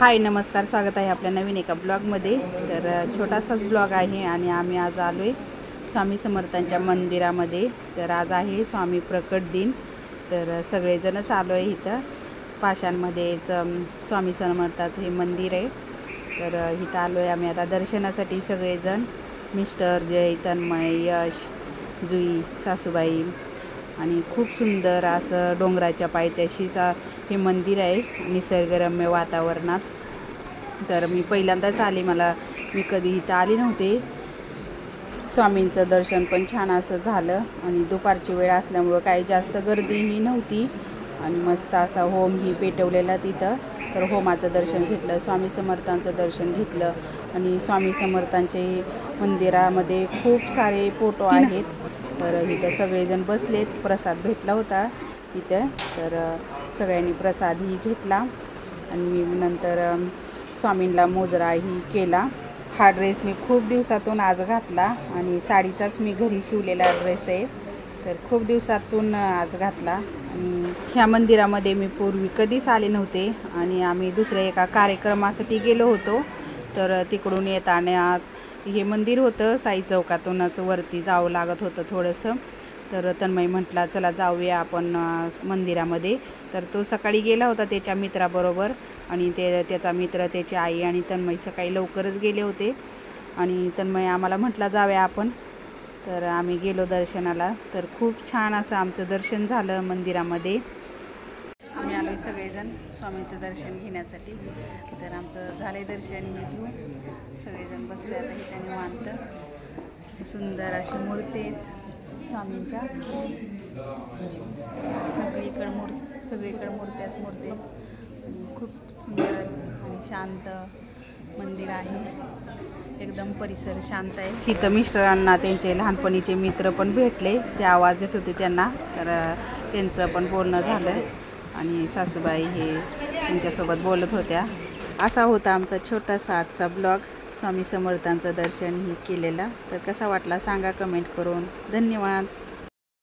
हाय नमस्कार, स्वागत आहे आपल्या नवीन एका ब्लॉगमध्ये। तर छोटासाच ब्लॉग आहे आणि आम्ही आज आलोय स्वामी समर्थांच्या मंदिरामध्ये। तर आज आहे स्वामी प्रकट दिन, तर सगळेजणच आलोय इथं। पाषाणमध्ये स्वामी समर्थांचं हे मंदिर आहे, तर इथं आलोय आम्ही आता दर्शनासाठी सगळेजण। मिस्टर, जय, तन्मय, यश, जुई, सासूबाई आणि खूप सुंदर असं डोंगराच्या पायथ्याशीच हे मंदिर आहे, निसर्गरम्य वातावरणात। तर मी पहिल्यांदाच आले, मी कधी इथं आले नव्हते। स्वामींचं दर्शन पण छान असं झालं आणि दुपारची वेळ असल्यामुळं काही जास्त गर्दीही नव्हती आणि मस्त असा होमही पेटवलेला तिथं। तर होमाचं दर्शन घेतलं, स्वामी समर्थांचं दर्शन घेतलं आणि स्वामी समर्थांचे मंदिरामध्ये खूप सारे फोटो आहेत। तर इथं सगळेजण बसलेत, प्रसाद भेटला होता इथं, तर सगळ्यांनी प्रसादही घेतला आणि मी नंतर स्वामींना मोजराही केला। हा ड्रेस मी खूप दिवसातून आज घातला आणि साडीचाच मी घरी शिवलेला ड्रेस आहे, तर खूप दिवसातून आज घातला। आणि ह्या मंदिरामध्ये मी पूर्वी कधीच आले नव्हते आणि आम्ही दुसऱ्या एका कार्यक्रमासाठी गेलो होतो। तर तिकडून येताना हे मंदिर होतं, साई चौकातूनच वरती जावं लागत होतं थोडंसं। तर तन्मय म्हटला चला जाऊया आपण मंदिरामध्ये। तर तो सकाळी गेला होता त्याच्या मित्राबरोबर आणि त्याचा मित्र, त्याची आई आणि तन्मय सकाळी लवकरच गेले होते आणि तन्मय आम्हाला म्हटला जाऊया आपण। तर आम्ही गेलो दर्शनाला, तर खूप छान असं आमचं दर्शन झालं मंदिरामध्ये। आम्ही आलो सगळेजण स्वामींचं दर्शन घेण्यासाठी। तर आमचं झालंय दर्शन, मी घेऊ सगळेजण बसले आता इथे निवांत। सुंदर अशी मूर्ती आहेत स्वामींच्या, सगळीकडे मूर्त्याच मूर्ती। खूप सुंदर आणि शांत मंदिर आहे, एकदम परिसर शांत आहे। इथं मिस्टरांना त्यांचे लहानपणीचे मित्र पण भेटले, ते आवाज देत होते त्यांना, तर त्यांचं पण बोलणं झालं आणि सासूबाई हे त्यांच्यासोबत बोलत होत्या। असा होता आमचा छोटासा आजचा ब्लॉग, स्वामी समर्थांचं दर्शन ही केलेलं। तर कसा वाटला सांगा कमेंट करून। धन्यवाद।